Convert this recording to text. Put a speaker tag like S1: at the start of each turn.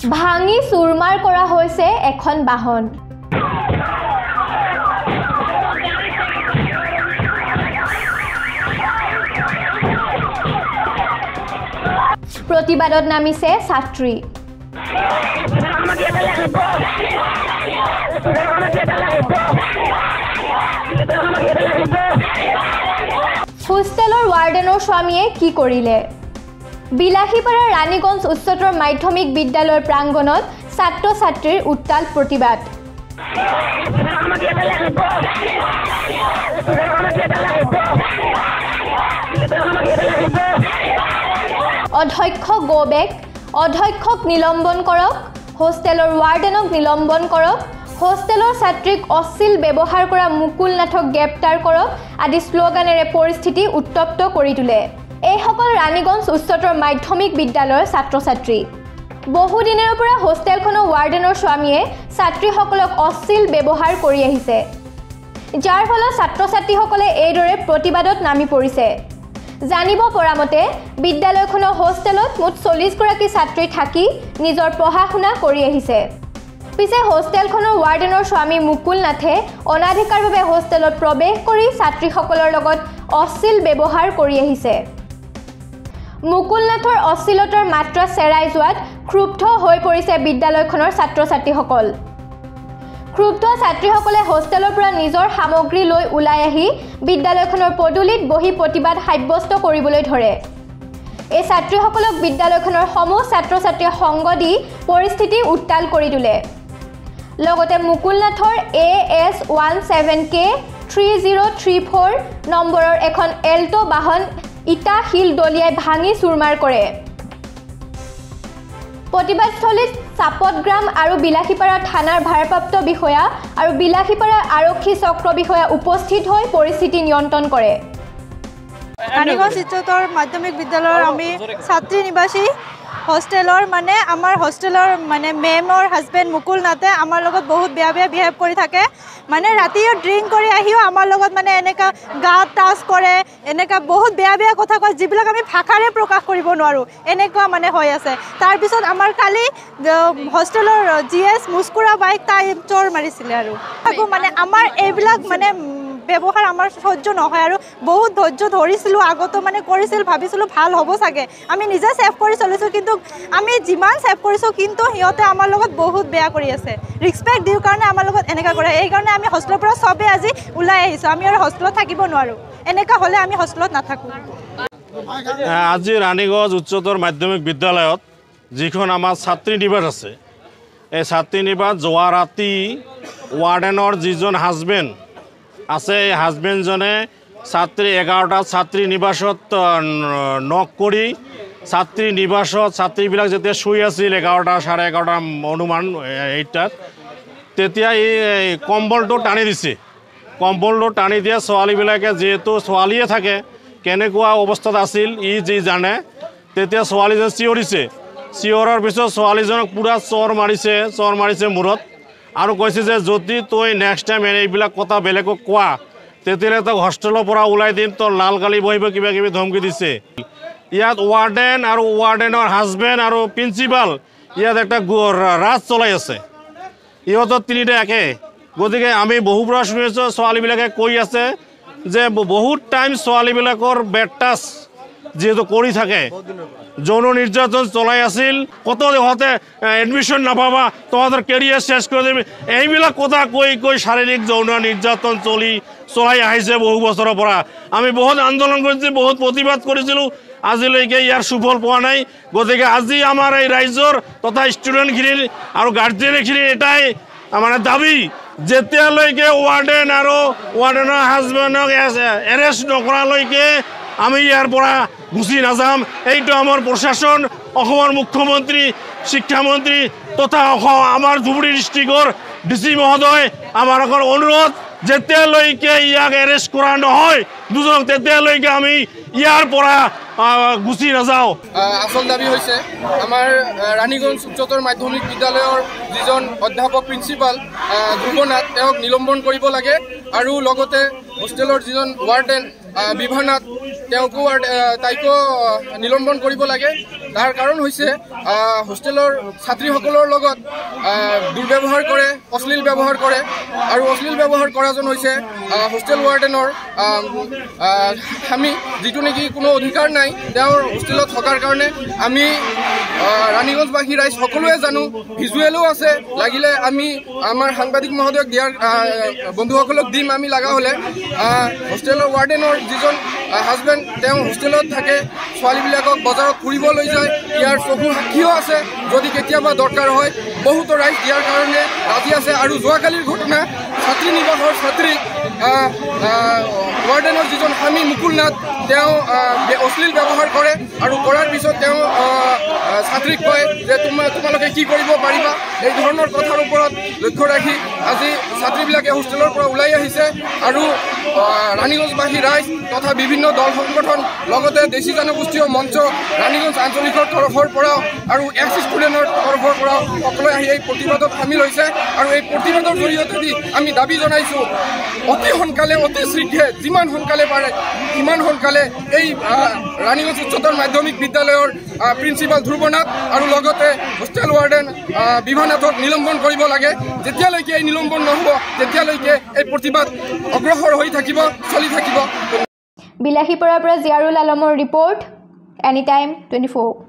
S1: ভাঙি চুৰমাৰ কৰা হৈছে এখন বাহন। প্ৰতিবাদত নামিছে ছাত্ৰী। হোষ্টেলৰ ৱাৰ্ডেনৰ স্বামীয়ে কি কৰিলে? বিলাসীপাৰাৰ ৰাণীগঞ্জ উচ্চতৰ মাধ্যমিক বিদ্যালয়ৰ প্ৰাংগণত ছাত্ৰ ছাত্ৰীৰ উত্তাল প্ৰতিবাদ। অধ্যক্ষ গৌবেক, অধ্যক্ষক নিলম্বন কৰক, হোষ্টেলৰ ৱাৰ্ডেনক নিলম্বন কৰক, হোষ্টেলৰ ছাত্ৰীক অশ্লীল ব্যৱহাৰ কৰা মুকুল নাথক গ্ৰেপ্তাৰ কৰক আদি শ্লোগানেৰে পৰিস্থিতি উত্তপ্ত কৰি তোলে। এইসকল ৰাণীগঞ্জ উচ্চতৰ মাধ্যমিক বিদ্যালয়ৰ ছাত্ৰ ছাত্ৰী। বহুদিনৰ পৰা হোষ্টেলখনৰ ৱাৰ্ডেনৰ স্বামীয়ে ছাত্ৰীসকলক অশ্লীল ব্যৱহাৰ কৰি আহিছে, যাৰ ফলত ছাত্ৰ ছাত্ৰীসকলে এইদৰে প্ৰতিবাদত নামি পৰিছে। জানিব পৰা মতে বিদ্যালয়খনৰ হোষ্টেলত মুঠ 40 গৰাকী ছাত্ৰী থাকি নিজৰ পঢ়া শুনা কৰি আহিছে। পিছে হোষ্টেলখনৰ ৱাৰ্ডেনৰ স্বামী মুকুল নাথে অনাধিকাৰভাৱে হোষ্টেলত প্ৰৱেশ কৰি ছাত্ৰীসকলৰ লগত অশ্লীল ব্যৱহাৰ কৰি আহিছে। মুকুল নাথৰ অশ্লীলতাৰ মাত্ৰা চেৰাই যোৱাত ক্ষুব্ধ হৈ পৰিছে বিদ্যালয়খনৰ ছাত্ৰ ছাত্ৰীসকল। ক্ষুব্ধ ছাত্ৰীসকলে হোষ্টেলৰ পৰা নিজৰ সামগ্ৰী লৈ ওলাই আহি বিদ্যালয়খনৰ পদূলিত বহি প্ৰতিবাদ সাব্যস্ত কৰিবলৈ ধৰে। এই ছাত্ৰীসকলক বিদ্যালয়খনৰ সমূহ ছাত্ৰ ছাত্ৰীয়ে সংগ দি পৰিস্থিতি উত্তাল কৰি তোলে। লগতে মুকুল নাথৰ AS17K 3034 নম্বৰৰ এখন এল্টো বাহন ইটা শিল দলিয়াই ভাঙি চুৰমাৰ কৰে। প্ৰতিবাদস্থলীত চাপতগ্ৰাম আৰু বিলাসীপাৰা থানাৰ ভাৰপ্ৰাপ্ত বিষয়া আৰু বিলাসীপাৰা আৰক্ষী চক্ৰ বিষয়া উপস্থিত হৈ পৰিস্থিতি নিয়ন্ত্ৰণ কৰে।
S2: ৰাণীগঞ্জ উচ্চতৰ মাধ্যমিক বিদ্যালয়ৰ আমি ছাত্ৰী নিবাসী হোষ্টেলৰ আমাৰ হোষ্টেলৰ মেমৰ হাজবেণ্ড মুকুল নাথে আমাৰ লগত বহুত বেয়া বিহেভ কৰি থাকে। ৰাতিও ড্ৰিংক কৰি আহিও আমাৰ লগত এনেকা গাত টাচ কৰে, এনেকা বহুত বেয়া কথা কয়, যিবিলাক আমি ভাষাৰে প্ৰকাশ কৰিব নোৱাৰোঁ, এনেকুৱা হৈ আছে। তাৰপিছত আমাৰ কালি হোষ্টেলৰ GS মুস্কুৰা বাইক তাই চোৰ মাৰিছিলে আৰু আমাৰ এইবিলাক ব্যৱহাৰ আমাৰ সহ্য নহয় আৰু বহুত ধৈৰ্য ধৰিছিলোঁ। আগতো কৰিছিল, ভাবিছিলোঁ ভাল হ'ব চাগে, আমি নিজে ছেভ কৰি চলিছোঁ, কিন্তু আমি যিমান ছেভ কৰিছোঁ কিন্তু সিহঁতে আমাৰ লগত বহুত বেয়া কৰি আছে। ৰেছপেক্ট দিওঁ কাৰণে আমাৰ লগত এনেকুৱা কৰে। এইকাৰণে আমি হোষ্টেলৰ পৰা চবেই আজি ওলাই আহিছোঁ। আমি আৰু হোষ্টেলত থাকিব নোৱাৰোঁ, এনেকুৱা হ'লে আমি হোষ্টেলত নাথাকোঁ।
S3: আজি ৰাণীগঞ্জ উচ্চতৰ মাধ্যমিক বিদ্যালয়ত যিখন আমাৰ ছাত্ৰী নিবাস আছে, এই ছাত্ৰী নিবাস যোৱা ৰাতি ৱাৰ্ডেনৰ যিজন হাজবেণ্ড আছে, এই হাজবেণ্ডজনে 11টা ছাত্ৰী নিবাসত নক কৰি ছাত্ৰী নিবাসত ছাত্ৰীবিলাক যেতিয়া শুই আছিল 11টা 11:30 অনুমান 8টাত, তেতিয়া এই কম্বলটো টানি দিছে। কম্বলটো টানি দিয়া ছোৱালীবিলাকে যিহেতু ছোৱালীয়ে থাকে কেনেকুৱা অৱস্থাত আছিল যি জানে, তেতিয়া ছোৱালীজন চিঞৰিছে। চিঞৰাৰ পিছত ছোৱালীজনক পূৰা চৰ মাৰিছে মূৰত আৰু কৈছে যে যদি তই নেক্সট টাইম এইবিলাক কথা বেলেগক কোৱা তেতিয়াহ'লে তই হোষ্টেলৰ পৰা ওলাই দিম, তোৰ লাল গালি বহিব, কিবা কিবি ধমকি দিছে। ইয়াত ৱাৰ্ডেন আৰু ৱাৰ্ডেনৰ হাজবেণ্ড আৰু প্ৰিন্সিপাল ইয়াত একটা ৰাজ চলাই আছে। ইহঁতৰ তিনিটা একে। গতিকে আমি বহু পৰা শুনি আছোঁ, ছোৱালীবিলাকে কৈ আছে যে বহুত টাইম ছোৱালীবিলাকৰ বেড টাচ যিহেতু কৰি থাকে, যৌন নিৰ্যাতন চলাই আছিল, কত ইহঁতে এডমিশ্যন নাপাবা, তহঁতৰ কেৰিয়াৰ চেছ কৰি দিবি, এইবিলাক কথা কৈ শাৰীৰিক যৌন নিৰ্যাতন চলাই আহিছে বহু বছৰৰ পৰা। আমি বহুত আন্দোলন কৰিছোঁ, বহুত প্ৰতিবাদ কৰিছিলোঁ, আজিলৈকে ইয়াৰ সুফল পোৱা নাই। গতিকে আজি আমাৰ এই ৰাইজৰ তথা ষ্টুডেণ্টখিনিৰ আৰু গাৰ্জেনখিনিৰ এটাই দাবী, যেতিয়ালৈকে ৱাৰ্ডেন আৰু ৱাৰ্ডেনৰ হাজবেণ্ডক এৰেষ্ট নকৰালৈকে আমি ইয়াৰ পৰা গুচি নাযাম। এইটো আমাৰ প্ৰশাসন, অসমৰ মুখ্যমন্ত্ৰী, শিক্ষামন্ত্ৰী তথা আমাৰ ধুবুৰী ডিষ্ট্ৰিক্টৰ DC মহোদয় আমাৰ অনুৰোধ, যেতিয়ালৈকে ইয়াক এৰেষ্ট কৰা নহয় দুজনক, তেতিয়ালৈকে আমি ইয়াৰ পৰা গুচি নাযাওঁ।
S4: আচল দাবী হৈছে আমাৰ ৰাণীগঞ্জ উচ্চতৰ মাধ্যমিক বিদ্যালয়ৰ যিজন অধ্যাপক প্ৰিন্সিপাল ধ্ৰুৱনাথ, তেওঁক নিলম্বন কৰিব লাগে আৰু লগতে হোষ্টেলৰ যিজন ৱাৰ্ডেন বিভানাথ, তাইকো নিলম্বন কৰিব লাগে। তাৰ কাৰণ হৈছে হোষ্টেলৰ ছাত্ৰীসকলৰ লগত দুৰ্ব্যৱহাৰ কৰে, অশ্লীল ব্যৱহাৰ কৰে আৰু অশ্লীল ব্যৱহাৰ কৰাজন হৈছে হোষ্টেল ৱাৰ্ডেনৰ স্বামী, যিটো নেকি কোনো অধিকাৰ নাই তেওঁৰ হোষ্টেলত থকাৰ কাৰণে। আমি ৰাণীগঞ্জবাসী ৰাইজ সকলোৱে জানো, ভিজুৱেলো আছে, লাগিলে আমি আমাৰ সাংবাদিক মহোদয়ক দিয়াৰ বন্ধুসকলক দিম আমি লগা হ'লে। হোষ্টেলৰ ৱাৰ্ডেনৰ যিজন হাজবেণ্ড তেওঁ হোষ্টেলত থাকে, ছোৱালীবিলাকক বজাৰত ফুৰিব লৈ যায়, ইয়াৰ চকু সাক্ষীও আছে। যদি কেতিয়াবা দৰকাৰ হয় বহুতো ৰাইজ দিয়াৰ কাৰণে ৰাজি আছে। আৰু যোৱাকালিৰ ঘটনা, ছাত্ৰী নিবাসৰ ছাত্ৰী ৱাৰ্ডেনৰ যিজন স্বামী মুকুল নাথ, তেওঁ অশ্লীল ব্যৱহাৰ কৰে আৰু কৰাৰ পিছত তেওঁ ছাত্ৰীক কয় যে তোমালোকে কি কৰিব পাৰিবা। এই ধৰণৰ কথাৰ ওপৰত লক্ষ্য ৰাখি আজি ছাত্ৰীবিলাকে হোষ্টেলৰ পৰা ওলাই আহিছে আৰু ৰাণীগঞ্জবাসী ৰাইজ তথা বিভিন্ন দল সংগঠন লগতে দেশী জনগোষ্ঠীয় মঞ্চ, ৰাণীগঞ্জ আঞ্চলিকৰ তৰফৰ পৰাও আৰু এক্স ষ্টুডেণ্টৰ তৰফৰ পৰাও সকলোৱে আহি এই প্ৰতিবাদত সামিল হৈছে। আৰু এই প্ৰতিবাদৰ জৰিয়তে আমি দাবী জনাইছোঁ অতি সোনকালে, অতি শীঘ্ৰে, যিমান সোনকালে পাৰে সিমান সোনকালে এই ৰাণীগঞ্জ উচ্চতৰ মাধ্যমিক বিদ্যালয়ৰ প্ৰিন্সিপাল ধ্ৰুৱ নাথ আৰু লগতে হোষ্টেল ৱাৰ্ডেন বিভানাথক নিলম্বন কৰিব লাগে। যেতিয়ালৈকে এই নিলম্বন নহ'ব তেতিয়ালৈকে এই প্ৰতিবাদ অগ্ৰসৰ হৈ থাকিব, চলি থাকিব।
S1: বিলাসীপাৰাৰ পৰা জিয়াৰুল আলমৰ ৰিপৰ্ট, এনি টাইম 24।